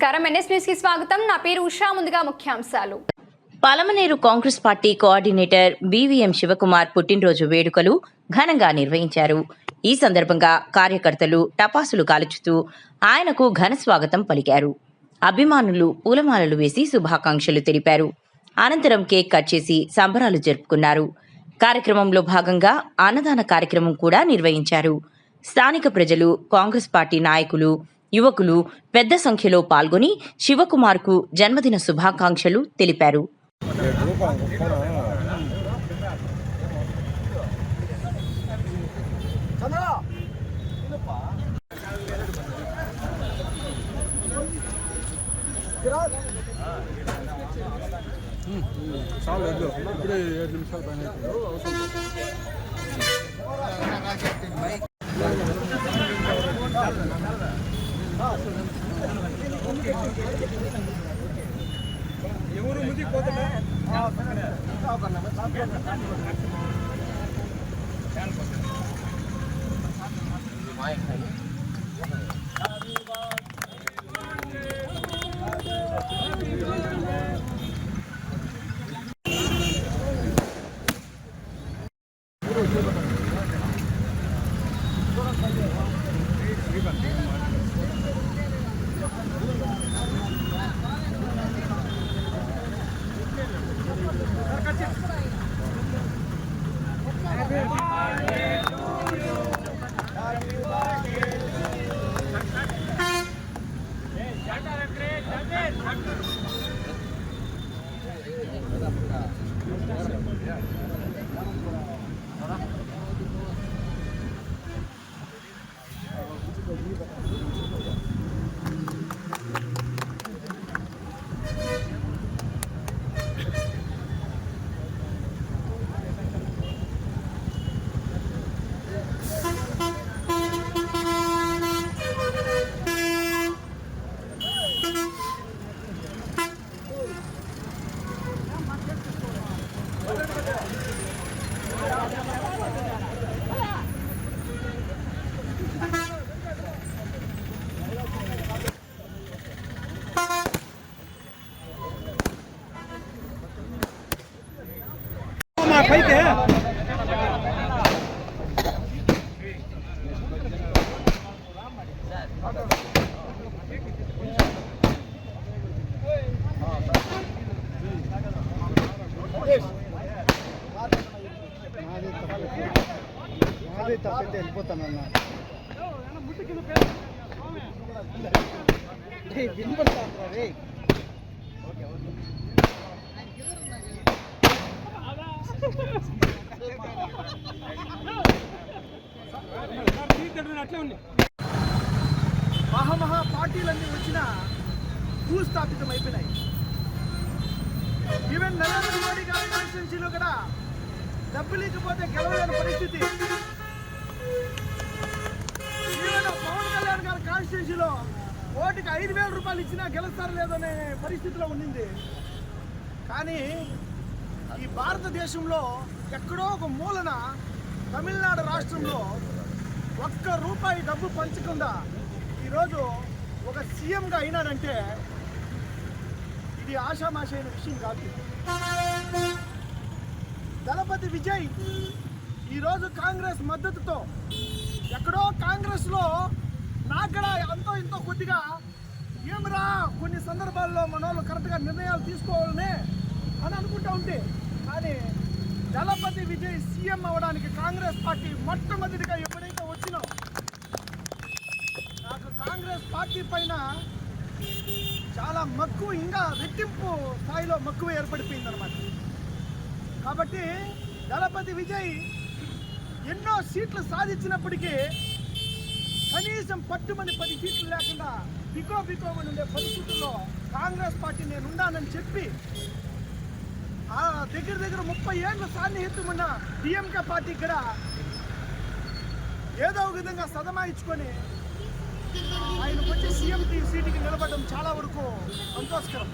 నమస్కారం NS news కి స్వాగతం. నా పేరు ఉషా. ముందుగా ముఖ్యాంశాలు. Palamaner Congress party coordinator BVM Shivakumar పుట్టినరోజు వేడుకలు ఘనంగా నిర్వహించారు. ఈ సందర్భంగా కార్యకర్తలు టపాసులు కాల్చుతూ ఆయనకు ఘన స్వాగతం పలికారు. అభిమానులు పూలమాలలు వేసి శుభాకాంక్షలు తెలిపారు. అనంతరం కేక్ కట్ చేసి సంబరాలు జరుపుకున్నారు. కార్యక్రమంలో భాగంగా అన్నదాన కార్యక్రమం కూడా నిర్వహించారు. స్థానిక ప్రజలు, కాంగ్రెస్ పార్టీ నాయకులు, యువకులు పెద్ద సంఖ్యలో పాల్గొని శివకుమార్కు జన్మదిన శుభాకాంక్షలు తెలిపారు. ఎవరు ముందుకు పోతున్నా పైకి తప్పైతే వెళ్ళిపోతానన్నా వినపడతా రే. మహా పార్టీలన్నీ వచ్చినా భూస్థాపితం అయిపోయినాయి. ఈవెన్ నరేంద్ర మోడీ గారి కాన్స్టిట్యూన్సీలో కూడా డబ్బు లేకపోతే గెలవలేని పరిస్థితి. ఈవెన్ పవన్ కళ్యాణ్ గారి కాన్స్టిట్యూన్సీలో ఓటుకి 5,000 రూపాయలు ఇచ్చినా గెలుస్తారు లేదనే పరిస్థితిలో ఉండింది. కానీ ఈ భారతదేశంలో ఎక్కడో ఒక మూలన తమిళనాడు రాష్ట్రంలో ₹1 డబ్బు పంచకుండా ఈరోజు ఒక సీఎంగా అయినాడంటే ఇది ఆషామాషైన విషయం కాదు. దళపతి విజయ్ ఈరోజు కాంగ్రెస్ మద్దతుతో ఎక్కడో కాంగ్రెస్లో నాక్కడ అంతో ఇంతో కొద్దిగా ఏమరా కొన్ని సందర్భాల్లో మన వాళ్ళు కరెక్ట్గా నిర్ణయాలు తీసుకోవాలనే అని అనుకుంటా ఉంటే, కానీ దళపతి విజయ్ సీఎం అవ్వడానికి కాంగ్రెస్ పార్టీ మొట్టమొదటిగా ఎప్పుడైతే వచ్చినో నాకు కాంగ్రెస్ పార్టీ పైన చాలా మక్కువ, ఇంకా రెట్టింపు స్థాయిలో మక్కువ ఏర్పడిపోయిందనమాట. కాబట్టి దళపతి విజయ్ ఎన్నో సీట్లు సాధించినప్పటికీ కనీసం పట్టుమని 10 సీట్లు లేకుండా బికోమని ఉండే పరిస్థితుల్లో కాంగ్రెస్ పార్టీ నేను ఉన్నానని చెప్పి దగ్గర 30 ఏళ్ళ సాన్నిహిత్యం ఉన్న డిఎంకే పార్టీ కూడా ఏదో ఒక విధంగా సదమాయించుకొని ఆయన వచ్చి సీఎం సీటుకి నిలబడడం చాలా వరకు సంతోషకరం.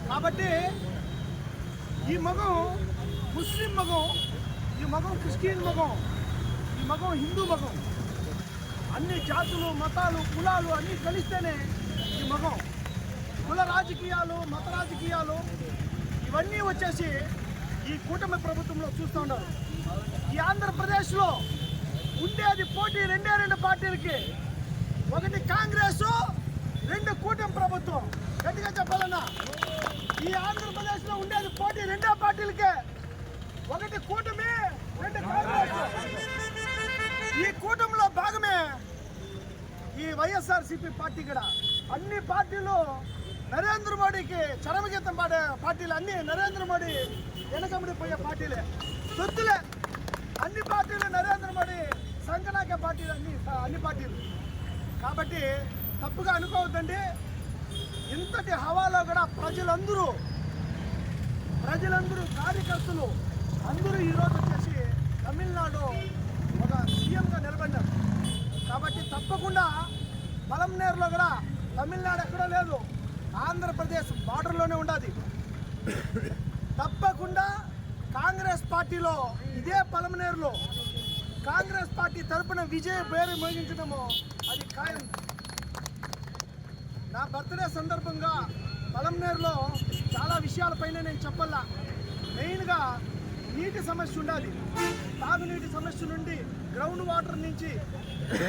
కాబట్టి ఈ మగం ముస్లిం మగం, ఈ మగం క్రిస్టియన్ మగం, ఈ మగం హిందూ మగం, అన్ని జాతులు మతాలు కులాలు అన్నీ కలిస్తేనే ఈ మగం. కుల రాజకీయాలు, మత రాజకీయాలు ఇవన్నీ వచ్చేసి ఈ కూటమి ప్రభుత్వంలో చూస్తూ ఉన్నారు. ఈ ఆంధ్రప్రదేశ్లో ఉండేది పోటీ రెండు పార్టీలకి, ఒకటి కాంగ్రెస్, రెండు కూటమి ప్రభుత్వం. గట్టిగా చెప్పాలన్నా ఈ ఆంధ్రప్రదేశ్లో ఉండేది పోటీ రెండే పార్టీలకే, ఒకటి కూటమి, రెండు కాంగ్రెస్. ఈ కూటమిలో భాగమే ఈ వైఎస్ఆర్సీపీ పార్టీ కూడా. అన్ని పార్టీలు నరేంద్ర మోడీకి చరమగీతం పాడే పార్టీలు, అన్ని నరేంద్ర మోడీ వెనకబడిపోయే పార్టీలే, తొత్తులే. అన్ని పార్టీలు నరేంద్ర మోడీ సంకనాకే పార్టీలు, అన్ని పార్టీలు. కాబట్టి తప్పుగా అనుకోవద్దండి. ఇంతటి హవాలో కూడా ప్రజలందరూ కార్యకర్తలు అందరూ ఈరోజు వచ్చేసి తమిళనాడు ఒక సీఎంగా నిలబడ్డారు. కాబట్టి తప్పకుండా పలమనేరులో కూడా తమిళనాడు ఎక్కడో లేదు, ఆంధ్రప్రదేశ్ బార్డర్లోనే ఉండాలి. తప్పకుండా కాంగ్రెస్ పార్టీలో ఇదే పలమనేరులో కాంగ్రెస్ పార్టీ తరపున విజయ పేరు మోగించడము అది ఖాయం. నా బర్త్డే సందర్భంగా పలమనేరులో చాలా విషయాలపైన నేను చెప్పాలా. మెయిన్గా నీటి సమస్య ఉండాలి. తాగునీటి సమస్య నుండి, గ్రౌండ్ వాటర్ నుంచి,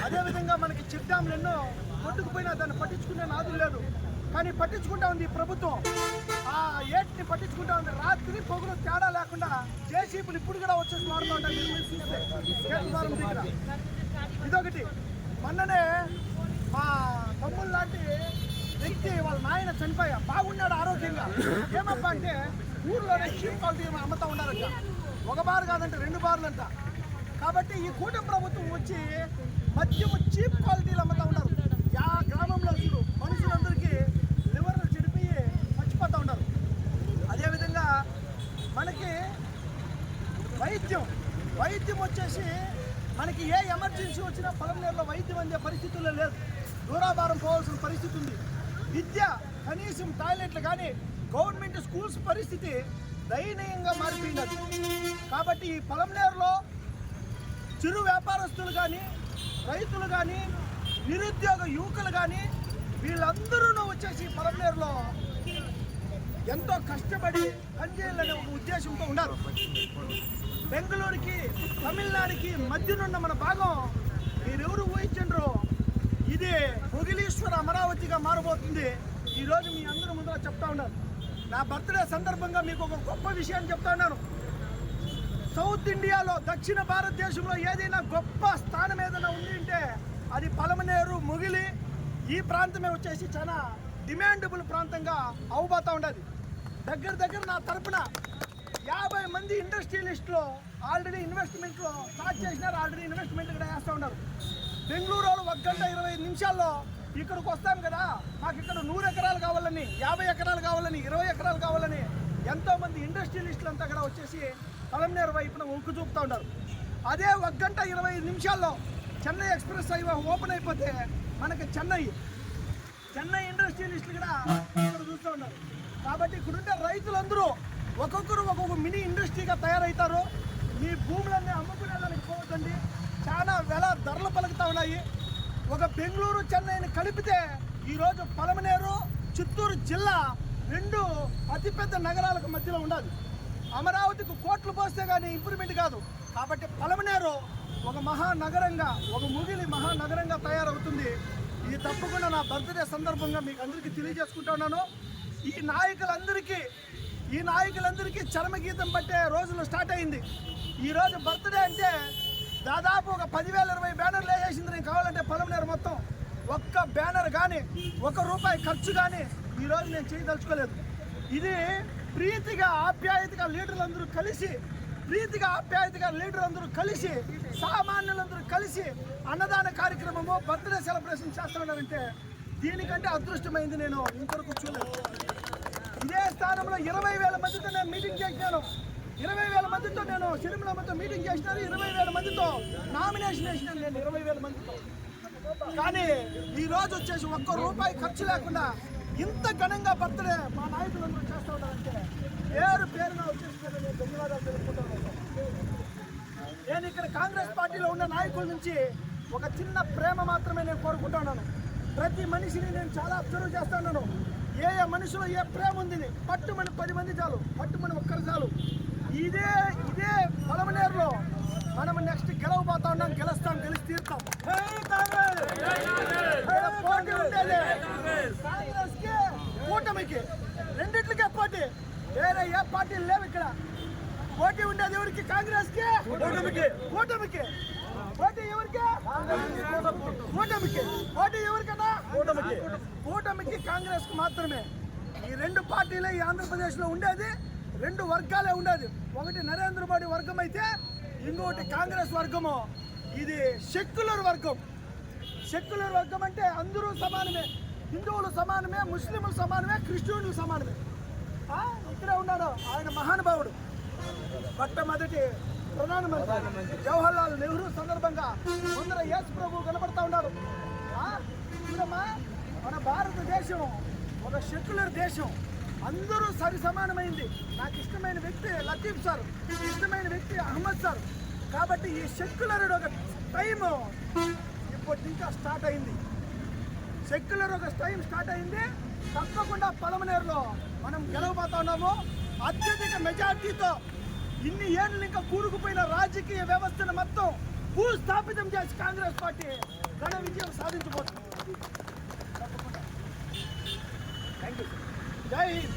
అదేవిధంగా మనకి చెక్ డ్యామ్లు ఎన్నో కొట్టుకుపోయినా దాన్ని పట్టించుకునే నాదు లేదు. కానీ పట్టించుకుంటా ఉంది ఈ ప్రభుత్వం. ఆ ఏటిని పట్టించుకుంటా ఉంది. రాత్రి పొగలు తేడా లేకుండా జేసీబీలు ఇప్పుడు కూడా వచ్చేసి వాడుతూ ఉంటాయి. దగ్గర ఇదొకటి. మొన్ననే మా తమ్ముళ్ళు లాంటి వ్యక్తి వాళ్ళ నాయన చనిపోయా, బాగున్నాడు ఆరోగ్యంగా. ఏమప్ప అంటే ఊర్లోనే చీప్ క్వాలిటీ అమ్ముతా ఉన్నారంట. ఒక బార్ కాదంటే 2 బార్లు అంట. కాబట్టి ఈ కూటమి ప్రభుత్వం వచ్చి మద్యము చీప్ క్వాలిటీలు అమ్ముతా ఉన్నారు. ఆ గ్రామంలో అసలు మనుషులందరికీ లివర్లు చెడిపోయి మర్చిపోతూ ఉన్నారు. అదేవిధంగా మనకి వైద్యం వచ్చేసి మనకి ఏ ఎమర్జెన్సీ వచ్చినా పలమనేరులో వైద్యం అందే పరిస్థితుల్లో లేదు. దూరాభారం పోవాల్సిన పరిస్థితి ఉంది. విద్య, కనీసం టాయిలెట్లు కానీ గవర్నమెంట్ స్కూల్స్ పరిస్థితి దయనీయంగా మారిపోయినది. కాబట్టి ఈ పలమనేరులో చిరు వ్యాపారస్తులు కానీ, రైతులు కానీ, నిరుద్యోగ యువకులు కానీ వీళ్ళందరూ వచ్చేసి పలమనేరులో ఎంతో కష్టపడి పనిచేయాలనే ఒక ఉద్దేశంతో ఉన్నారు. బెంగళూరుకి, తమిళనాడుకి మధ్యనున్న మన భాగం మీరెవరు ఊహించండ్రు, ఇది భుగిలీశ్వర అమరావతిగా మారబోతుంది. ఈరోజు మీ అందరూ ముందుగా చెప్తా ఉన్నారు. నా బర్త్డే సందర్భంగా మీకు ఒక గొప్ప విషయాన్ని చెప్తా ఉన్నాను. సౌత్ ఇండియాలో, దక్షిణ భారతదేశంలో ఏదైనా గొప్ప స్థానం ఏదైనా ఉంది అంటే అది పలమనేరు, ముగిలి ఈ ప్రాంతమే వచ్చేసి చాలా డిమాండబుల్ ప్రాంతంగా అవబోతూ ఉండదు. దగ్గర నా తరపున 50 మంది ఇండస్ట్రియలిస్టులు ఆల్రెడీ ఇన్వెస్ట్మెంట్లో స్టార్ట్ చేసినారు. ఆల్రెడీ ఇన్వెస్ట్మెంట్ కూడా వేస్తూ ఉన్నారు. బెంగళూరు 1 గంట 25 నిమిషాల్లో ఇక్కడికి వస్తాం కదా, మాకు ఇక్కడ 100 ఎకరాలు కావాలని, 50 ఎకరాలు కావాలని, 20 ఎకరాలు కావాలని ఎంతోమంది ఇండస్ట్రియలిస్టులు అంతా కూడా వచ్చేసి పలమనేరు వైపున ఉక్కు చూపుతూ ఉన్నారు. అదే 1 గంట 25 నిమిషాల్లో చెన్నై ఎక్స్ప్రెస్ హైవే ఓపెన్ అయిపోతే మనకి చెన్నై ఇండస్ట్రియలిస్టులు కూడా ఇక్కడ చూస్తూ ఉన్నారు. కాబట్టి ఇక్కడుంటే రైతులందరూ ఒక్కొక్కరు ఒక్కొక్క మినీ ఇండస్ట్రీగా తయారవుతారు. మీ భూములన్నీ అమ్ముకునేదానికి పోవద్దండి. చాలా ధరలు పలుకుతూ ఉన్నాయి. ఒక బెంగళూరు, చెన్నైని కలిపితే ఈరోజు పలమనేరు, చిత్తూరు జిల్లా 2 అతిపెద్ద నగరాలకు మధ్యలో ఉండాలి. అమరావతికి కోట్లు పోస్తే కానీ ఇంప్రూవ్మెంట్ కాదు. కాబట్టి పలమనేరు ఒక మహానగరంగా, ఒక ముగిలి మహానగరంగా తయారవుతుంది. ఇది తప్పకుండా నా బర్త్డే సందర్భంగా మీకు అందరికీ తెలియజేసుకుంటున్నాను. ఈ నాయకులందరికీ చరమగీతం పట్టే రోజులు స్టార్ట్ అయింది. ఈరోజు బర్త్డే అంటే దాదాపు ఒక 10,000-20 బ్యానర్లు వేసేసింది. నేను కావాలంటే పలమనేరు మొత్తం ఒక్క బ్యానర్ కానీ, ₹1 ఖర్చు కానీ ఈరోజు నేను చేయదలుచుకోలేదు. ఇది ప్రీతిగా ఆప్యాయతగా లీడర్లందరూ కలిసి సామాన్యులందరూ కలిసి అన్నదాన కార్యక్రమము, బర్త్డే సెలబ్రేషన్ చేస్తున్నారంటే దీనికంటే అదృష్టమైంది నేను ఇంతవరకు చూడలేదు. ఇదే స్థానంలో 20,000 మందితో నేను మీటింగ్ చేసినాను. 20,000 మందితో నేను సిరిమలమ్మతో మీటింగ్ చేసినాను. 20,000 మందితో నామినేషన్ వేసినాను నేను 20,000 మందితో. కానీ ఈరోజు వచ్చేసి ₹1 ఖర్చు లేకుండా ఇంత ఘనంగా బర్త్డే మా నాయకులందరూ చేస్తూ ఉన్నారంటే పేరున వచ్చేసి నేను ధన్యవాదాలు తెలుపుకుంటున్నాను. నేను ఇక్కడ కాంగ్రెస్ పార్టీలో ఉన్న నాయకుల నుంచి ఒక చిన్న ప్రేమ మాత్రమే నేను కోరుకుంటున్నాను. ప్రతి మనిషిని నేను చాలా అబ్జర్వ్ చేస్తున్నాను. ఏ మనిషిలో ఏ ప్రేమ ఉంది పట్టుమని 10 మంది చాలు, పట్టుమని ఒక్కరు చాలు. ఇదే పలమనేరులో మనం నెక్స్ట్ గెలవబోతా ఉన్నాం, గెలిచి తీరుతాం. పోటీ ఉండేది కాంగ్రెస్ కి కూటమికి, రెండిట్లకే పోటీ, వేరే ఏ పార్టీలు లేవు ఇక్కడ. పోటీ ఉండేది ఎవరికి? కాంగ్రెస్ కి కూటమికి. పోటీ ఎవరికి? కూటమికి. పోటీ ఎవరికన్నా? కూటమికి కాంగ్రెస్ కు మాత్రమే. ఈ రెండు పార్టీలే ఈ ఆంధ్రప్రదేశ్ లో ఉండేది, రెండు వర్గాలే ఉండేది. ఒకటి నరేంద్ర మోడీ వర్గం అయితే ఇంకొకటి కాంగ్రెస్ వర్గము. ఇది సెక్యులర్ వర్గం. సెక్యులర్ వర్గం అంటే అందరూ సమానమే, హిందువులు సమానమే, ముస్లింలు సమానమే, క్రిస్టియన్లు సమానమే. ఇక్కడే ఉన్నాడు ఆయన మహానుభావుడు, మొట్టమొదటి ప్రధానమంత్రి జవహర్లాల్ నెహ్రూ సందర్భంగా ముందర యేసు ప్రభు కనబడతా ఉన్నాడు. చూడమ్మా, మన భారతదేశం ఒక సెక్యులర్ దేశం, అందరూ సరి సమానమైంది. నాకు ఇష్టమైన వ్యక్తి లతీఫ్ సార్, ఇష్టమైన వ్యక్తి అహ్మద్ సార్. కాబట్టి ఈ సెక్యులర్ ఒక టైము ఇప్పటి ఇంకా స్టార్ట్ అయింది. సెక్యులర్ ఒక టైం స్టార్ట్ అయింది. తప్పకుండా పలమనేరులో మనం గెలవబోతా ఉన్నాము అత్యధిక మెజార్టీతో. ఇన్ని ఏళ్ళు ఇంకా కూరుకుపోయిన రాజకీయ వ్యవస్థను మొత్తం భూస్థాపితం చేసి కాంగ్రెస్ పార్టీ ఘన విజయం సాధించబోతుంది. Thank you. జై హింద్.